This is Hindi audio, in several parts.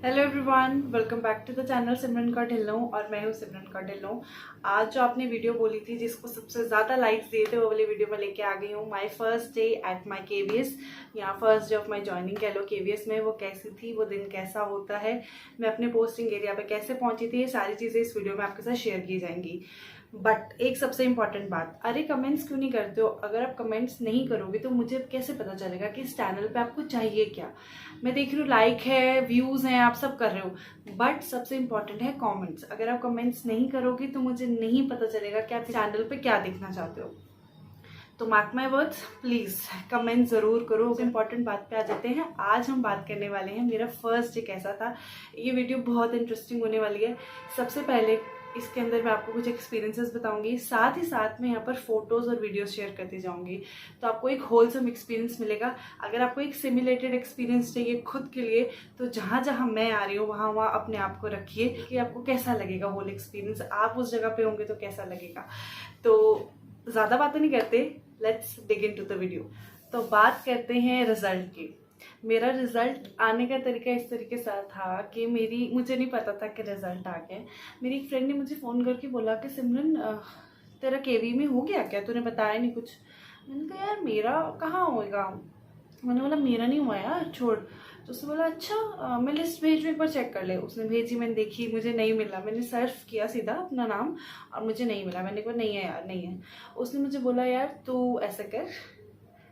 Hello everyone, welcome back to the channel Simran Kaur Dhillon. और मैं हूँ सिमरन कौर ढिल्लों। आज जो आपने वीडियो बोली थी जिसको सबसे ज़्यादा लाइक्स दिए थे वो वाली वीडियो में लेके आ गई हूँ। My first day at my KVS, या first day of my joining कह लो केवीएस में। वो कैसी थी, वो दिन कैसा होता है, मैं अपने पोस्टिंग एरिया पे कैसे पहुंची थी, ये सारी चीज़ें इस वीडियो में आपके साथ शेयर की जाएंगी। बट एक सबसे इंपॉर्टेंट बात, अरे कमेंट्स क्यों नहीं करते हो? अगर आप कमेंट्स नहीं करोगे तो मुझे कैसे पता चलेगा कि इस चैनल पे आपको चाहिए क्या। मैं देख रही हूँ लाइक है, व्यूज हैं, आप सब कर रहे हो, बट सबसे इंपॉर्टेंट है कमेंट्स। अगर आप कमेंट्स नहीं करोगे तो मुझे नहीं पता चलेगा कि आप चैनल पे क्या देखना चाहते हो। तो mark my words, please comment जरूर करो। उस इंपॉर्टेंट बात पे आ जाते हैं। आज हम बात करने वाले हैं मेरा फर्स्ट डे कैसा था। ये वीडियो बहुत इंटरेस्टिंग होने वाली है। सबसे पहले इसके अंदर मैं आपको कुछ एक्सपीरियंसेस बताऊंगी, साथ ही साथ में यहाँ पर फोटोज और वीडियोस शेयर करती जाऊंगी, तो आपको एक होलसम एक्सपीरियंस मिलेगा। अगर आपको एक सिमुलेटेड एक्सपीरियंस चाहिए खुद के लिए, तो जहाँ जहाँ मैं आ रही हूँ वहाँ वहाँ अपने आप को रखिए कि आपको कैसा लगेगा होल एक्सपीरियंस। आप उस जगह पे होंगे तो कैसा लगेगा। तो ज़्यादा बातें नहीं करते, let's dig into the video. तो बात करते हैं रिजल्ट की। मेरा रिजल्ट आने का तरीका इस तरीके से था कि मुझे नहीं पता था कि रिजल्ट आ गया। मेरी एक फ्रेंड ने मुझे फ़ोन करके बोला कि सिमरन तेरा केवी में हो गया क्या, तूने बताया नहीं कुछ। मैंने कहा यार मेरा कहाँ होएगा। मैंने बोला मेरा नहीं हुआ यार, छोड़। तो उसने बोला अच्छा मैं लिस्ट भेजूँ, एक बार चेक कर ले। उसने भेजी, मैंने देखी, मुझे नहीं मिला। मैंने सर्च किया सीधा अपना नाम और मुझे नहीं मिला। मैंने कहा नहीं है यार, नहीं है। उसने मुझे बोला यार तू ऐसा कर,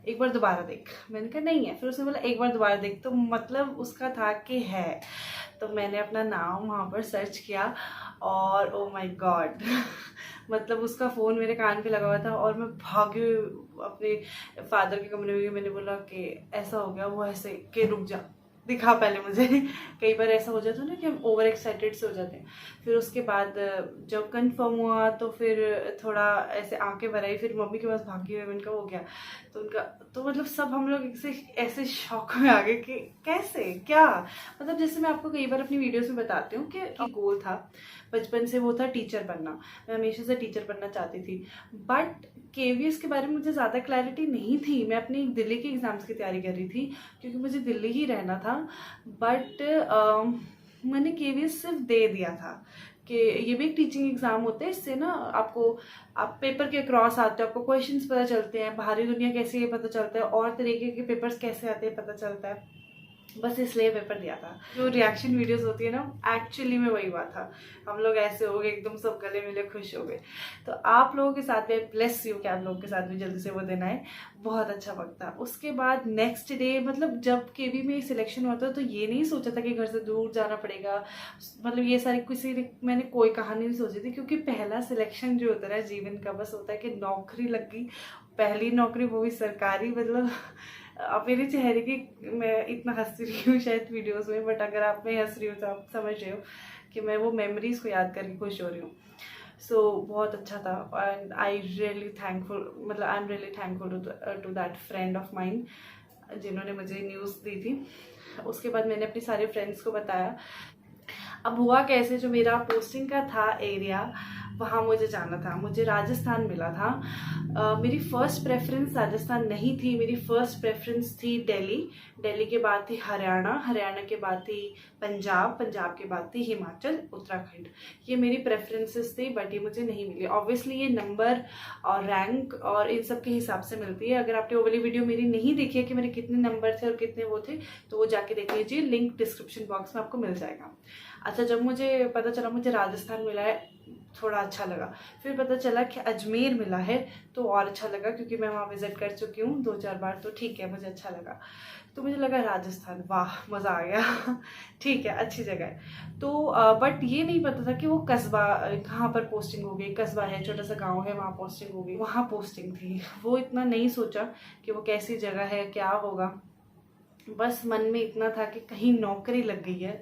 एक बार दोबारा देख। मैंने कहा नहीं है। फिर उसने बोला एक बार दोबारा देख, तो मतलब उसका था कि है। तो मैंने अपना नाम वहाँ पर सर्च किया और ओ माय गॉड मतलब उसका फ़ोन मेरे कान पे लगा हुआ था और मैं भागी अपने फादर के कमरे में। मैंने बोला कि ऐसा हो गया। वो ऐसे कि रुक जा, दिखा पहले मुझे कई बार ऐसा हो जाता है ना कि हम ओवर एक्साइटेड से हो जाते हैं। फिर उसके बाद जब कंफर्म हुआ तो फिर थोड़ा ऐसे आंखें भर आई। फिर मम्मी के पास भागी हुई, मैंने कहा हो गया। तो उनका तो मतलब सब हम लोग ऐसे शॉक में आ गए कि कैसे क्या। मतलब जैसे मैं आपको कई बार अपनी वीडियोस में बताती हूँ कि गोल था बचपन से, वो था टीचर बनना। मैं हमेशा से टीचर बनना चाहती थी, बट केवीएस के बारे में मुझे ज़्यादा क्लैरिटी नहीं थी। मैं अपनी दिल्ली के एग्ज़ाम्स की तैयारी कर रही थी क्योंकि मुझे दिल्ली ही रहना था। बट मैंने केवीएस सिर्फ दे दिया था कि ये भी एक टीचिंग एग्ज़ाम होता है। इससे ना आप पेपर के क्रॉस आते हो, आपको क्वेश्चंस पता चलते हैं, बाहरी दुनिया कैसी है पता चलता है, और तरीके के पेपर्स कैसे आते हैं पता चलता है। बस इसलिए पेपर दिया था। जो रिएक्शन वीडियोस होती है ना, एक्चुअली में वही बात था। हम लोग ऐसे हो गए एकदम, सब गले मिले खुश हो गए। तो आप लोगों के साथ भी ब्लेस यू कि आप लोगों के साथ भी जल्दी से वो दिन आए। बहुत अच्छा वक्त था। उसके बाद नेक्स्ट डे, मतलब जब केवी में सिलेक्शन हुआ था तो ये नहीं सोचा था कि घर से दूर जाना पड़ेगा। मतलब ये सारी मैंने कोई कहानी नहीं सोची थी, क्योंकि पहला सिलेक्शन जो होता है जीवन का, बस होता है कि नौकरी लग गई। पहली नौकरी, वो भी सरकारी। मतलब अब मेरे चेहरे की, मैं इतना हंस रही हूँ शायद वीडियोस में, बट अगर आप में हंस रही हो तो आप समझ रहे हो कि मैं वो मेमोरीज को याद करके खुश हो रही हूँ। सो बहुत अच्छा था एंड आई रियली थैंकफुल, मतलब I am really thankful to that friend of mine जिन्होंने मुझे न्यूज़ दी थी। उसके बाद मैंने अपनी सारे फ्रेंड्स को बताया। अब हुआ कैसे, जो मेरा पोस्टिंग का था एरिया, वहाँ मुझे जाना था। मुझे राजस्थान मिला था। मेरी फर्स्ट प्रेफरेंस राजस्थान नहीं थी, मेरी फर्स्ट प्रेफरेंस थी दिल्ली। दिल्ली के बाद थी हरियाणा, हरियाणा के बाद थी पंजाब, पंजाब के बाद थी हिमाचल, उत्तराखंड। ये मेरी प्रेफरेंसेस थी, बट ये मुझे नहीं मिली। ऑब्वियसली ये नंबर और रैंक और इन सब के हिसाब से मिलती है। अगर आपने वो वाली वीडियो मेरी नहीं देखी है कि मेरे कितने नंबर थे और कितने वो थे, तो वो जाके देख लीजिए, लिंक डिस्क्रिप्शन बॉक्स में आपको मिल जाएगा। अच्छा, जब मुझे पता चला मुझे राजस्थान मिला है, थोड़ा अच्छा लगा। फिर पता चला कि अजमेर मिला है, तो और अच्छा लगा, क्योंकि मैं वहाँ विजिट कर चुकी हूँ 2-4 बार, तो ठीक है, मुझे अच्छा लगा। तो मुझे लगा राजस्थान, वाह मज़ा आ गया ठीक है, अच्छी जगह है। तो बट ये नहीं पता था कि वो कस्बा कहाँ पर पोस्टिंग होगी। कस्बा है, छोटा सा गांव है, वहाँ पोस्टिंग होगी, वहाँ पोस्टिंग थी। वो इतना नहीं सोचा कि वो कैसी जगह है, क्या होगा। बस मन में इतना था कि कहीं नौकरी लग गई है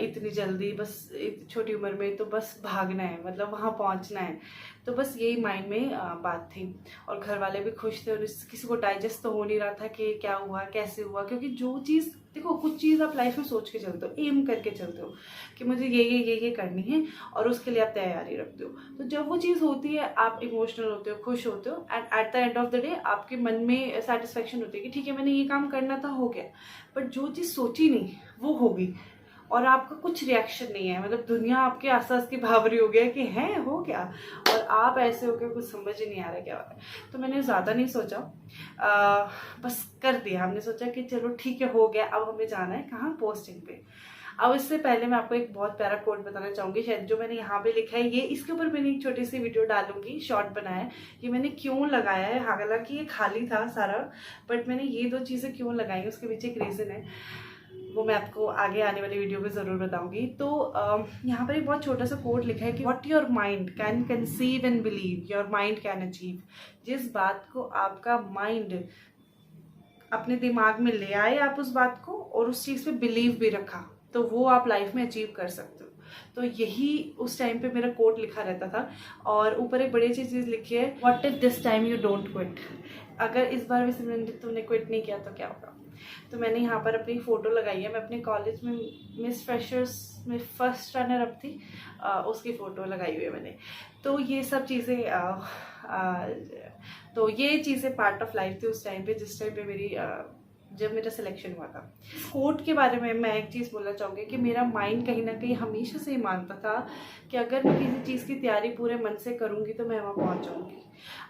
इतनी जल्दी, बस छोटी उम्र में, तो बस भागना है, मतलब वहाँ पहुँचना है। तो बस यही माइंड में बात थी। और घर वाले भी खुश थे, और किसी को डाइजेस्ट तो हो नहीं रहा था कि क्या हुआ, कैसे हुआ। क्योंकि जो चीज़, देखो कुछ चीज़ आप लाइफ में सोच के चलते हो, एम करके चलते हो कि मुझे ये करनी है, और उसके लिए आप तैयारी रखते हो। तो जब वो चीज़ होती है, आप इमोशनल होते हो, खुश होते हो, and at the end of the day आपके मन में सेटिस्फेक्शन होती है कि ठीक है, मैंने ये काम करना था, हो गया। बट जो चीज़ सोची नहीं वो होगी, और आपका कुछ रिएक्शन नहीं है, मतलब दुनिया आपके आसपास की भावरी हो गया कि है हो क्या, और आप ऐसे हो गए कुछ समझ ही नहीं आ रहा क्या होता है। तो मैंने ज़्यादा नहीं सोचा, बस कर दिया। हमने सोचा कि चलो ठीक है हो गया, अब हमें जाना है कहाँ, पोस्टिंग पे। अब इससे पहले मैं आपको एक बहुत प्यारा कोट बताना चाहूंगी, शायद जो मैंने यहाँ पे लिखा है, ये इसके ऊपर मैंने एक छोटी सी वीडियो डालूंगी, शॉर्ट बनाया है कि मैंने क्यों लगाया है। हालांकि ये खाली था सारा, बट मैंने ये 2 चीज़ें क्यों लगाई, उसके पीछे एक रीज़न है, वो मैं आपको आगे आने वाली वीडियो में ज़रूर बताऊंगी। तो यहाँ पर एक बहुत छोटा सा कोट लिखा है कि what your mind can conceive and believe your mind can achieve. जिस बात को आपका माइंड अपने दिमाग में ले आए, आप उस बात को और उस चीज़ पे बिलीव भी रखा, तो वो आप लाइफ में अचीव कर सकते हो। तो यही उस टाइम पे मेरा कोट लिखा रहता था। और ऊपर एक बड़ी अच्छी चीज़ लिखी है, what if this time you don't quit. अगर इस बार भी सिमरनजीत तुमने क्विट नहीं किया तो क्या होगा। तो मैंने यहाँ पर अपनी फ़ोटो लगाई है, मैं अपने कॉलेज में मिस फ्रेशर्स में फर्स्ट रनर अप थी, उसकी फ़ोटो लगाई हुई है मैंने। तो ये सब चीज़ें तो ये चीज़ें पार्ट ऑफ लाइफ थी उस टाइम पे, जिस टाइम पे मेरी जब मेरा सिलेक्शन हुआ था। कोर्ट के बारे में मैं एक चीज़ बोलना चाहूँगी कि मेरा माइंड कहीं ना कहीं हमेशा से ही मानता था कि अगर मैं किसी चीज़ की तैयारी पूरे मन से करूँगी तो मैं वहाँ पहुँच जाऊँगी।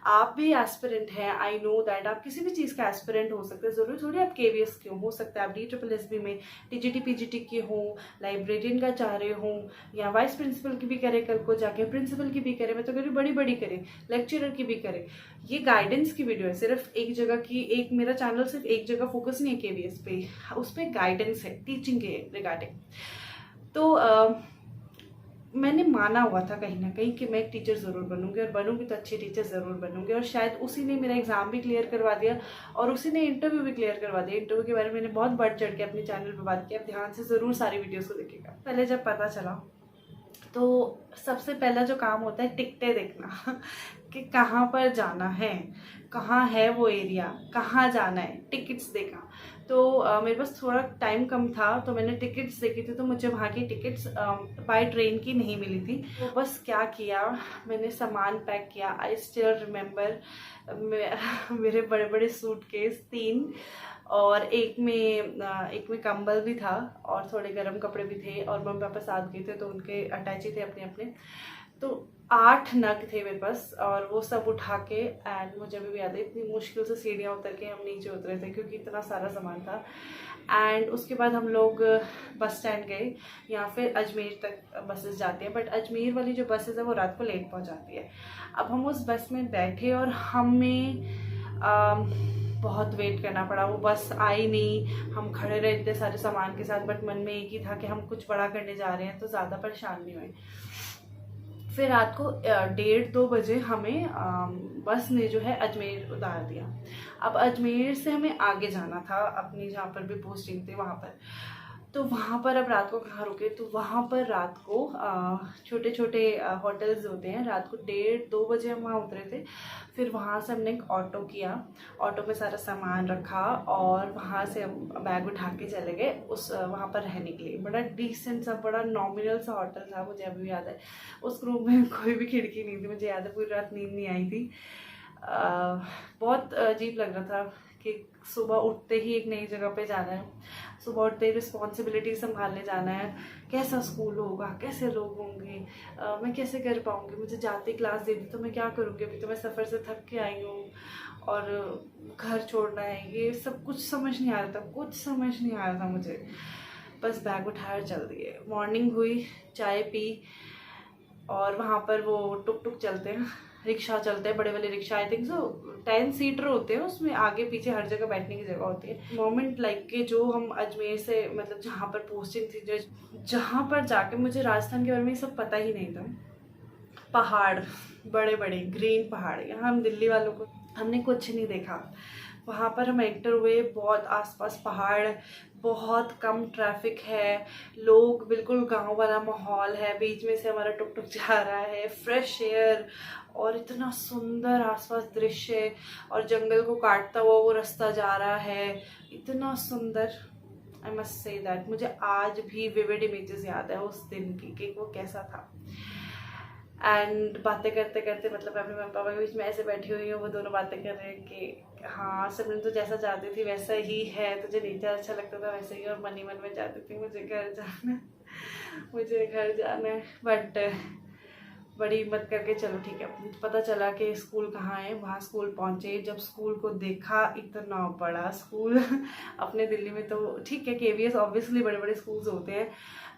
आप भी एस्पिरेंट हैं, आई नो दैट, आप किसी भी चीज़ का एस्पिरेंट हो सकते हैं, ज़रूरी थोड़ी आप KVS के हो सकता है आप DSSB में TGT PGT के हों, लाइब्रेरियन का चाह रहे हों, या वाइस प्रिंसिपल की भी करें, कल को जाके प्रिंसिपल की भी करें, मैं तो कह रही बड़ी बड़ी करें, लेक्चरर की भी करें। ये गाइडेंस की वीडियो है, सिर्फ एक जगह की, एक मेरा चैनल सिर्फ एक जगह फोकस नहीं है KVS पे, उस पर गाइडेंस है, टीचिंग के रिगार्डिंग। तो मैंने माना हुआ था कहीं ना कहीं कि मैं एक टीचर ज़रूर बनूंगी, और बनूंगी तो अच्छी टीचर ज़रूर बनूंगी। और शायद उसी ने मेरा एग्ज़ाम भी क्लियर करवा दिया, और उसी ने इंटरव्यू भी क्लियर करवा दिया। इंटरव्यू के बारे में मैंने बहुत बढ़ चढ़ के अपने चैनल पर बात की, आप ध्यान से ज़रूर सारी वीडियोज़ को देखिएगा। पहले जब पता चला तो सबसे पहला जो काम होता है टिकटें देखना कि कहाँ पर जाना है, कहाँ है वो एरिया, कहाँ जाना है, टिकट्स देखा। तो मेरे पास थोड़ा टाइम कम था, तो मैंने टिकट्स देखी थी, तो मुझे वहाँ की टिकट्स बाय ट्रेन की नहीं मिली थी। तो बस क्या किया, मैंने सामान पैक किया। आई स्टिल रिमेम्बर, मेरे बड़े बड़े सूटकेस 3, और एक में कंबल भी था, और थोड़े गर्म कपड़े भी थे, और मम्मी पापा साथ गए थे तो उनके अटैची थे अपने अपने। तो 8 नग थे मेरे पास, और वो सब उठा के, एंड मुझे अभी भी याद है इतनी मुश्किल से सीढ़ियाँ उतर के हम नीचे उतरे थे क्योंकि इतना सारा सामान था। एंड उसके बाद हम लोग बस स्टैंड गए, या फिर अजमेर तक बसेस जाती हैं, बट अजमेर वाली जो बसेस है वो रात को लेट पहुंचाती है। अब हम उस बस में बैठे और हमें बहुत वेट करना पड़ा, वो बस आई नहीं, हम खड़े रहे इतने सारे सामान के साथ, बट मन में एक ही था कि हम कुछ बड़ा करने जा रहे हैं, तो ज़्यादा परेशान नहीं हुए। फिर रात को 1:30-2 बजे हमें बस ने जो है अजमेर उतार दिया। अब अजमेर से हमें आगे जाना था, अपनी जहाँ पर भी पोस्टिंग थी वहाँ पर। तो वहाँ पर अब रात को कहाँ रुके, तो वहाँ पर रात को छोटे छोटे होटल्स होते हैं, रात को 1:30-2 बजे हम वहाँ उतरे थे। फिर वहाँ से हमने एक ऑटो किया, ऑटो में सारा सामान रखा, और वहाँ से हम बैग उठा के चले गए उस वहाँ पर रहने के लिए। बड़ा डिसेंट सा, बड़ा नॉमिनल सा होटल था, मुझे अभी भी याद है। उस रूम में कोई भी खिड़की नहीं थी, मुझे याद है पूरी रात नींद नहीं आई थी। बहुत अजीब लग रहा था कि सुबह उठते ही एक नई जगह पे जाना है, सुबह उठते ही रिस्पॉन्सिबिलिटी संभालने जाना है, कैसा स्कूल होगा, कैसे लोग होंगे, मैं कैसे कर पाऊँगी, मुझे जाते क्लास दे दी तो मैं क्या करूँगी, अभी तो मैं सफ़र से थक के आई हूँ, और घर छोड़ना है, ये सब कुछ समझ नहीं आ रहा था, कुछ समझ नहीं आ रहा था मुझे। बस बैग उठाया और चल दिए। मॉर्निंग हुई, चाय पी, और वहाँ पर वो टुक टुक चलते हैं, रिक्शा चलते हैं, बड़े वाले rickshaw, I think so 10 seater होते हैं, उसमें आगे पीछे हर जगह बैठने की जगह होती है। मोमेंट लाइक के जो हम अजमेर से, मतलब जहाँ पर पोस्टिंग थी, जहाँ पर जाके मुझे राजस्थान के बारे में सब पता ही नहीं था। पहाड़, बड़े बड़े ग्रीन पहाड़, यहाँ हम दिल्ली वालों को हमने कुछ नहीं देखा। वहाँ पर हम एंटर हुए, बहुत आसपास पहाड़, बहुत कम ट्रैफिक है, लोग, बिल्कुल गांव वाला माहौल है, बीच में से हमारा टुक टुक जा रहा है, फ्रेश एयर, और इतना सुंदर आसपास दृश्य, और जंगल को काटता हुआ वो रास्ता जा रहा है, इतना सुंदर। आई मस्ट से दैट मुझे आज भी विविड इमेजेस याद है उस दिन की कि वो कैसा था। एंड बातें करते करते मतलब मैं अपने मम्मी पापा के बीच में ऐसे बैठी हुई हूँ, वो दोनों बातें कर रहे हैं कि हाँ सिमरन तो जैसा चाहती थी वैसा ही है, तुझे नेचर अच्छा लगता था वैसे ही, और मन ही मन में चाहती थी मुझे घर जाना है, मुझे घर जाना है। बट बड़ी हिम्मत करके चलो ठीक है, पता चला कि स्कूल कहाँ है, वहाँ स्कूल पहुँचे। जब स्कूल को देखा, इतना बड़ा स्कूल अपने दिल्ली में तो ठीक है केवीएस ऑब्वियसली बड़े बड़े स्कूल्स होते हैं,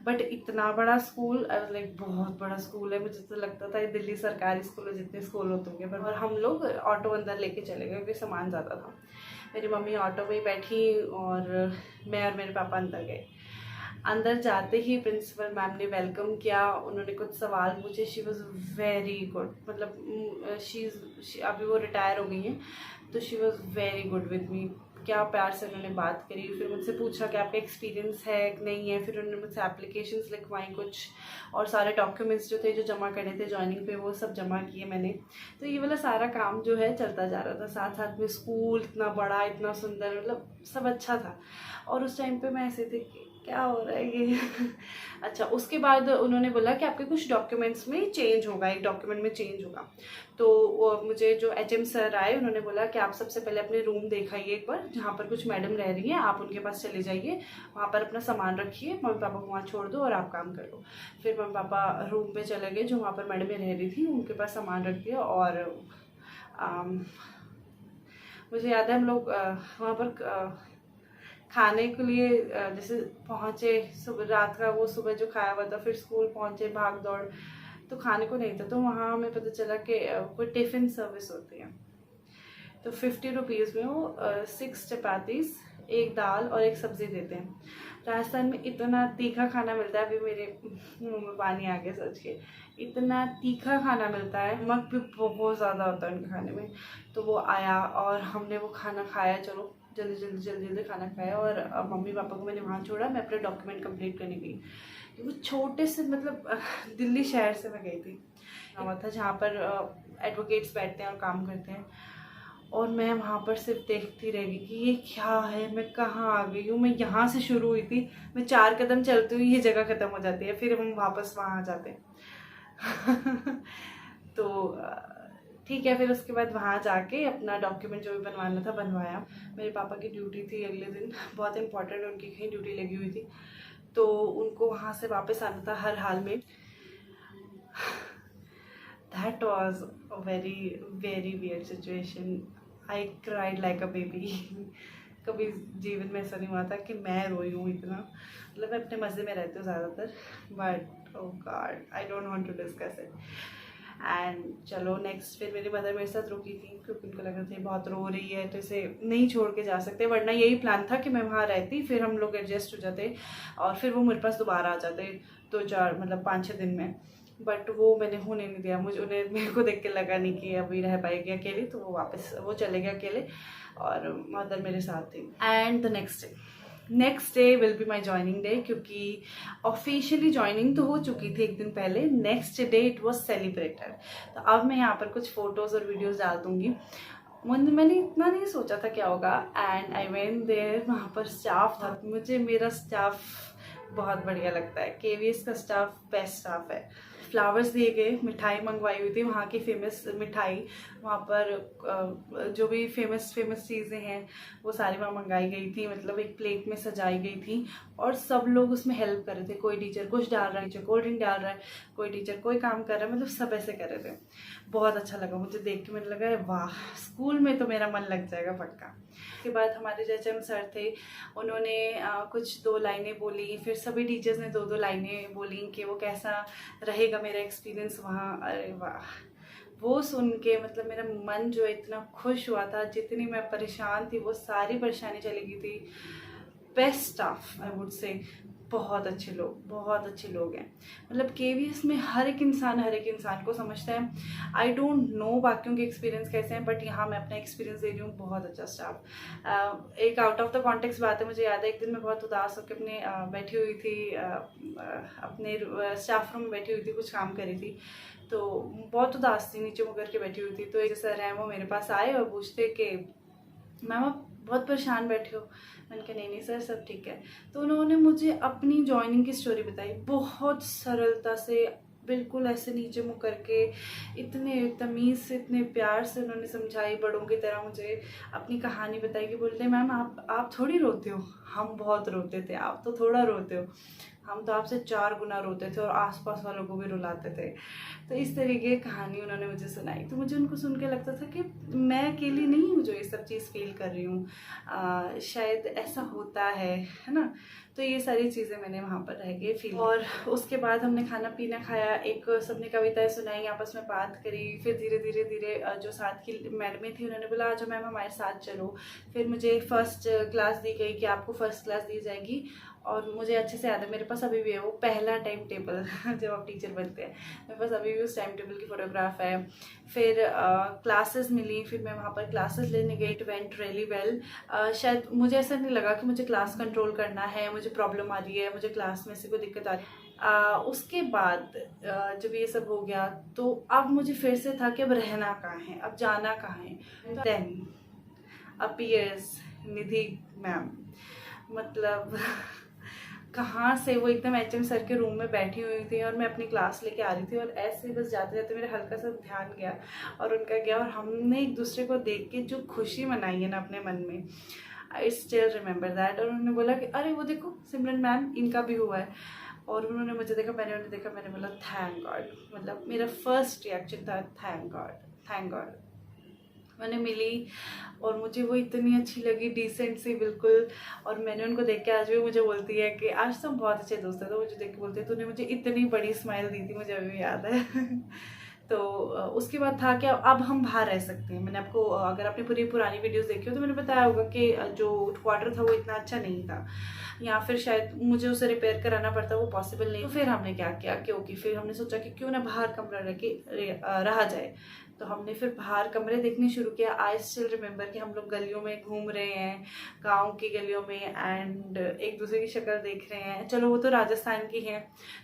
बट इतना बड़ा स्कूल, आई वाज लाइक बहुत बड़ा स्कूल है। मुझे तो लगता था ये दिल्ली सरकारी स्कूल है जितने स्कूल होते होंगे। पर हम लोग ऑटो अंदर लेके चले गए क्योंकि सामान ज़्यादा था। मेरी मम्मी ऑटो में ही बैठी और मैं और मेरे पापा अंदर गए। अंदर जाते ही प्रिंसिपल मैम ने वेलकम किया, उन्होंने कुछ सवाल पूछे। शी वॉज वेरी गुड, मतलब अभी वो रिटायर हो गई हैं तो she was very good with me. क्या प्यार से उन्होंने बात करी, फिर मुझसे पूछा कि आपका एक्सपीरियंस है कि नहीं है। फिर उन्होंने मुझसे एप्लीकेशंस लिखवाई कुछ, और सारे डॉक्यूमेंट्स जो थे जो जमा करने थे ज्वाइनिंग पे वो सब जमा किए मैंने। तो ये वाला सारा काम जो है चलता जा रहा था, साथ साथ में स्कूल इतना बड़ा इतना सुंदर, मतलब सब अच्छा था। और उस टाइम पे मैं ऐसे थी कि क्या हो रहा है ये अच्छा, उसके बाद उन्होंने बोला कि आपके कुछ डॉक्यूमेंट्स में चेंज होगा, एक डॉक्यूमेंट में चेंज होगा। तो मुझे जो एचएम सर आए उन्होंने बोला कि आप सबसे पहले अपने रूम दिखाइए एक बार, जहाँ पर कुछ मैडम रह रही हैं आप उनके पास चले जाइए, वहाँ पर अपना सामान रखिए, मम्मी पापा को वहाँ छोड़ दो और आप काम कर लो। फिर मम्मी पापा रूम पे चले गए जो वहाँ पर मैडमें रह रही थी, उनके पास सामान रख दिया। और मुझे याद है हम लोग वहाँ पर खाने के लिए जैसे पहुँचे, सुबह रात का वो सुबह जो खाया हुआ था, फिर स्कूल पहुँचे भाग दौड़, तो खाने को नहीं था। तो वहाँ हमें पता चला कि कोई टिफ़िन सर्विस होती है, तो 50 रुपीज़ में वो 6 चपातीस, एक दाल और एक सब्ज़ी देते हैं। राजस्थान में इतना तीखा खाना मिलता है, अभी मेरे मुँह में पानी आ गया सोच के, इतना तीखा खाना मिलता है, नमक भी बहुत ज़्यादा होता है उनके खाने में। तो वो आया और हमने वो खाना खाया, चलो जल्दी जल्दी जल्दी जल्दी खाना खाया। और मम्मी पापा को मैंने वहाँ छोड़ा, मैं अपने डॉक्यूमेंट कंप्लीट करने गई। वो छोटे से मतलब दिल्ली शहर से मैं गई थी, वहाँ था जहाँ पर एडवोकेट्स बैठते हैं और काम करते हैं। और मैं वहाँ पर सिर्फ देखती रह गई कि ये क्या है, मैं कहाँ आ गई हूँ। मैं यहाँ से शुरू हुई थी, मैं 4 कदम चलती हुई ये जगह ख़त्म हो जाती है, फिर हम वापस वहाँ आ जाते हैं तो ठीक है, फिर उसके बाद वहाँ जाके अपना डॉक्यूमेंट जो भी बनवाना था बनवाया। मेरे पापा की ड्यूटी थी अगले दिन, बहुत इंपॉर्टेंट, उनकी कहीं ड्यूटी लगी हुई थी, तो उनको वहाँ से वापस आना था हर हाल में। That was a very very weird situation. I cried like a baby. कभी जीवन में ऐसा नहीं हुआ था कि मैं रोई हूँ इतना, मतलब मैं अपने मज़े में रहती हूँ ज़्यादातर, but oh god I don't want to discuss it. And चलो नेक्स्ट, फिर मेरी मदर मेरे साथ रुकी थी क्योंकि उनको लग रहा था बहुत रो रही है तो इसे नहीं छोड़ के जा सकते, वरना यही प्लान था कि मैं वहाँ रहती, फिर हम लोग एडजस्ट हो जाते और फिर वो मेरे पास दोबारा आ जाते 2-4 मतलब 5-6 दिन में। बट वो मैंने होने नहीं दिया, मुझे उन्हें मेरे को देख के लगा नहीं कि अभी रह पाएगी अकेली, तो वो वापस वो चले गए अकेले और मदर मेरे साथ थी। And the next day will be my joining day, क्योंकि ऑफिशियली ज्वाइनिंग तो हो चुकी थी एक दिन पहले, next day it was celebrated. तो अब मैं यहाँ पर कुछ फ़ोटोज़ और वीडियोज़ डाल दूँगी। मैंने इतना नहीं सोचा था क्या होगा, एंड आई वेंट देयर, वहाँ पर स्टाफ था, मुझे मेरा स्टाफ बहुत बढ़िया लगता है, केवीएस का स्टाफ बेस्ट स्टाफ है। फ्लावर्स दिए गए, मिठाई मंगवाई हुई थी, वहाँ की फेमस मिठाई, वहाँ पर जो भी फेमस चीज़ें हैं वो सारी वहाँ मंगाई गई थी, मतलब एक प्लेट में सजाई गई थी और सब लोग उसमें हेल्प कर रहे थे। कोई टीचर कुछ डाल रहा है, टीचर कोल्ड ड्रिंक डाल रहा है, कोई टीचर कोई काम कर रहा है, मतलब सब ऐसे कर रहे थे। बहुत अच्छा लगा मुझे देख के, मुझे लगा वाह स्कूल में तो मेरा मन लग जाएगा पक्का। उसके बाद हमारे जो एचएम सर थे उन्होंने कुछ 2 लाइनें बोली, फिर सभी टीचर्स ने 2-2 लाइनें बोली कि वो कैसा रहेगा मेरा एक्सपीरियंस वहाँ। अरे वाह, वो सुन के मतलब मेरा मन जो इतना खुश हुआ था, जितनी मैं परेशान थी वो सारी परेशानी चली गई थी। Best staff I would say, बहुत अच्छे लोग हैं। मतलब केवीएस में हर एक इंसान को समझता है। आई डोंट नो बाकियों के एक्सपीरियंस कैसे हैं, बट यहाँ मैं अपना एक्सपीरियंस दे रही हूँ, बहुत अच्छा स्टाफ। एक आउट ऑफ द कॉन्टेक्स्ट बात है, मुझे याद है एक दिन मैं बहुत उदास होकर अपने बैठी हुई थी, अपने स्टाफ रूम में बैठी हुई थी, कुछ काम कर रही थी, तो बहुत उदास थी, नीचे मुकर के बैठी हुई थी। तो एक सर हैं वो मेरे पास आए और पूछते कि मैम आप बहुत परेशान बैठे हो। मैंने कहा नहीं सर सब ठीक है। तो उन्होंने मुझे अपनी ज्वाइनिंग की स्टोरी बताई, बहुत सरलता से, बिल्कुल ऐसे नीचे मुँह करके इतने तमीज़ से, इतने प्यार से उन्होंने समझाई, बड़ों की तरह मुझे अपनी कहानी बताई कि बोलते मैम आप थोड़ी रोते हो, हम बहुत रोते थे, आप तो थोड़ा रोते हो, हम तो आपसे 4 गुना रोते थे और आसपास वालों को भी रुलाते थे। तो इस तरीके की कहानी उन्होंने मुझे सुनाई। तो मुझे उनको सुन के लगता था कि मैं अकेली नहीं हूँ जो ये सब चीज़ फील कर रही हूँ, शायद ऐसा होता है ना। तो ये सारी चीज़ें मैंने वहाँ पर रह के फील। और उसके बाद हमने खाना पीना खाया, एक सबने कविताएं सुनाई, आपस में बात करी। फिर धीरे धीरे जो साथ की मैडमें थी उन्होंने बोला अच्छा मैम हमारे साथ चलो। फिर मुझे फर्स्ट क्लास दी गई कि आपको फर्स्ट क्लास दी जाएगी। और मुझे अच्छे से याद है, मेरे पास अभी भी है वो पहला टाइम टेबल जब आप टीचर बनते हैं, मेरे पास अभी भी उस टाइम टेबल की फ़ोटोग्राफ है। फिर क्लासेस मिली, फिर मैं वहाँ पर क्लासेस लेने गई। It went really well. शायद मुझे ऐसा नहीं लगा कि मुझे क्लास कंट्रोल करना है, मुझे प्रॉब्लम आ रही है, मुझे क्लास में से कोई दिक्कत आ रही है। उसके बाद जब ये सब हो गया तो अब मुझे फिर से था कि अब रहना कहाँ है, अब जाना कहाँ है। देन अपीयर्स निधि मैम, मतलब कहाँ से वो एकदम HM सर के रूम में बैठी हुई थी और मैं अपनी क्लास लेके आ रही थी, और ऐसे बस जाते जाते मेरा हल्का सा ध्यान गया और उनका गया, और हमने एक दूसरे को देख के जो खुशी मनाई है ना अपने मन में, आई स्टिल रिमेंबर दैट। और उन्होंने बोला कि अरे वो देखो सिमरन मैम, इनका भी हुआ है। और उन्होंने मुझे देखा, मैंने उन्हें देखा, मैंने बोला थैंक गॉड। मतलब मेरा फर्स्ट रिएक्शन था थैंक गॉड, थैंक गॉड। मैंने मिली और मुझे वो इतनी अच्छी लगी, डिसेंट सी बिल्कुल। और मैंने उनको देख के आज भी मुझे बोलती है कि आज तो हम बहुत अच्छे दोस्त हैं, तो मुझे देख के बोलती है तूने मुझे इतनी बड़ी स्माइल दी थी, मुझे अभी भी याद है। तो उसके बाद था कि अब हम बाहर रह सकते हैं। मैंने आपको, अगर आपने पूरी पुरानी वीडियोस देखी हो तो मैंने बताया होगा कि जो क्वार्टर था वो इतना अच्छा नहीं था, या फिर शायद मुझे उसे रिपेयर कराना पड़ता, वो पॉसिबल नहीं। तो फिर हमने क्या किया, क्योंकि फिर हमने सोचा कि क्यों ना बाहर कमरा रहा जाए। तो हमने फिर बाहर कमरे देखने शुरू किया। आई स्टिल रिमेंबर कि हम लोग गलियों में घूम रहे हैं, गांव की गलियों में, एंड एक दूसरे की शक्ल देख रहे हैं। चलो वो तो राजस्थान की हैं,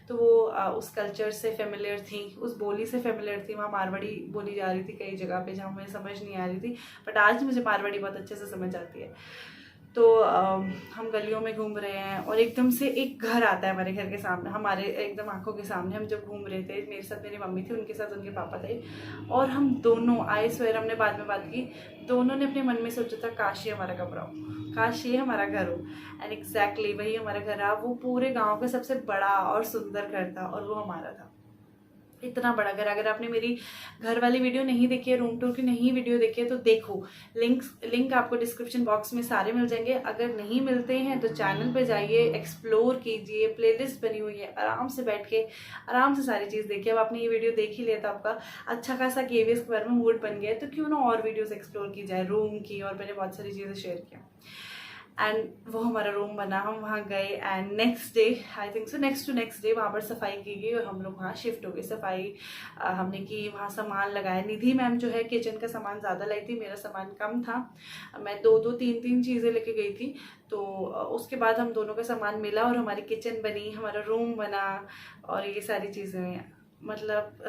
तो वो उस कल्चर से फेमिलियर थी, उस बोली से फेमिलियर थी। वहाँ मारवाड़ी बोली जा रही थी कई जगह पे जहाँ मुझे समझ नहीं आ रही थी, बट आज मुझे मारवाड़ी बहुत अच्छे से समझ आती है। तो हम गलियों में घूम रहे हैं और एकदम से एक घर आता है हमारे घर के सामने, हमारे एकदम आंखों के सामने। हम जब घूम रहे थे, मेरे साथ मेरी मम्मी थी, उनके साथ उनके पापा थे, और हम दोनों, आई स्वेयर हमने बाद में बात की, दोनों ने अपने मन में सोचा था काश ये हमारा कमरा हो, काश ये हमारा घर हो। एंड एग्जैक्टली वही हमारा घर रहा। वो पूरे गाँव का सबसे बड़ा और सुंदर घर था और वो हमारा था। इतना बड़ा घर। अगर आपने मेरी घर वाली वीडियो नहीं देखी है, रूम टूर की नहीं वीडियो देखी है, तो देखो, लिंक आपको डिस्क्रिप्शन बॉक्स में सारे मिल जाएंगे। अगर नहीं मिलते हैं तो चैनल पे जाइए, एक्सप्लोर कीजिए, प्लेलिस्ट बनी हुई है, आराम से बैठ के आराम से सारी चीज़ देखिए। अब आपने ये वीडियो देख ही लिया तो आपका अच्छा खासा KVS के बारे में मूड बन गया है, तो क्यों ना और वीडियोज़ एक्सप्लोर की जाए रूम की, और मैंने बहुत सारी चीज़ें शेयर किया। एंड वो हमारा रूम बना, हम वहाँ गए, and next day, I think so next day वहाँ पर सफाई की गई और हम लोग वहाँ शिफ्ट हो गए। सफाई हमने की, वहाँ सामान लगाया। निधि मैम जो है किचन का सामान ज़्यादा लाई थी, मेरा सामान कम था, मैं दो तीन चीज़ें लेके गई थी। तो उसके बाद हम दोनों का सामान मिला और हमारी किचन बनी, हमारा रूम बना, और ये सारी चीज़ें। मतलब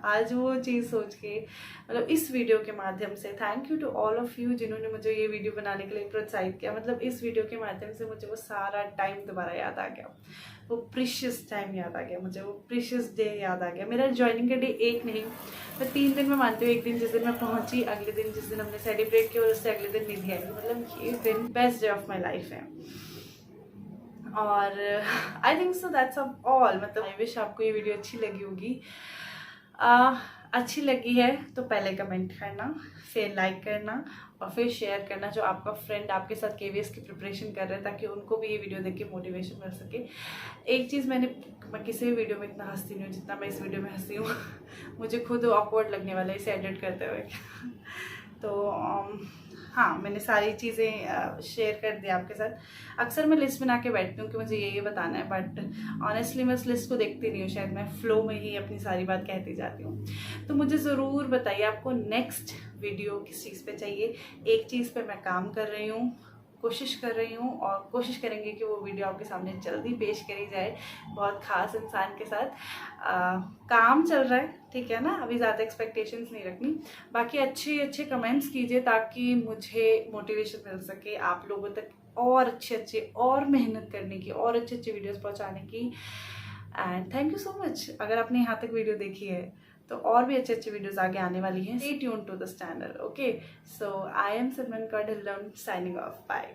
आज वो चीज़ सोच के, मतलब इस वीडियो के माध्यम से thank you to all of you जिन्होंने मुझे ये वीडियो बनाने के लिए प्रोत्साहित किया। मतलब इस वीडियो के माध्यम से मुझे वो सारा टाइम दोबारा याद आ गया, वो प्रीशियस टाइम याद आ गया, मुझे वो प्रीशियस डे याद आ गया। मेरा ज्वाइनिंग का डे एक नहीं, मैं 3 दिन में मानती हूँ। एक दिन जिस दिन मैं पहुंची, अगले दिन जिस दिन हमने सेलिब्रेट किया, और उससे अगले दिन निधि आई। मतलब ये दिन best day of my life है। और I think so that's all. मतलब आई विश आपको ये वीडियो अच्छी लगी होगी। अच्छी लगी है तो पहले कमेंट करना, फिर लाइक करना, और फिर शेयर करना जो आपका फ्रेंड आपके साथ KVS की प्रिपरेशन कर रहे हैं, ताकि उनको भी ये वीडियो देख के मोटिवेशन मिल सके। एक चीज़ मैं किसी भी वीडियो में इतना हंसती नहीं हूँ जितना मैं इस वीडियो में हंसी हूँ। मुझे खुद ऑकवर्ड लगने वाला है इसे एडिट करते हुए। तो हाँ, मैंने सारी चीज़ें शेयर कर दी आपके साथ। अक्सर मैं लिस्ट बना के बैठती हूँ कि मुझे ये बताना है, बट ऑनेस्टली मैं उस लिस्ट को देखती नहीं हूँ, शायद मैं फ्लो में ही अपनी सारी बात कहती जाती हूँ। तो मुझे ज़रूर बताइए आपको नेक्स्ट वीडियो किस चीज़ पे चाहिए। एक चीज़ पे मैं काम कर रही हूँ, कोशिश कर रही हूँ, और कोशिश करेंगे कि वो वीडियो आपके सामने जल्दी पेश करी जाए, बहुत ख़ास इंसान के साथ। काम चल रहा है, ठीक है ना, अभी ज़्यादा एक्सपेक्टेशंस नहीं रखनी। बाकी अच्छे कमेंट्स कीजिए ताकि मुझे मोटिवेशन मिल सके आप लोगों तक और अच्छे और मेहनत करने की, और अच्छे वीडियोस पहुंचाने की। And thank you so much. अगर आपने यहाँ तक वीडियो देखी है तो और भी अच्छे अच्छे वीडियोस आगे आने वाली हैं। Stay tuned to this channel. Okay, so I am Simran Kaur Dhillon signing off. Bye.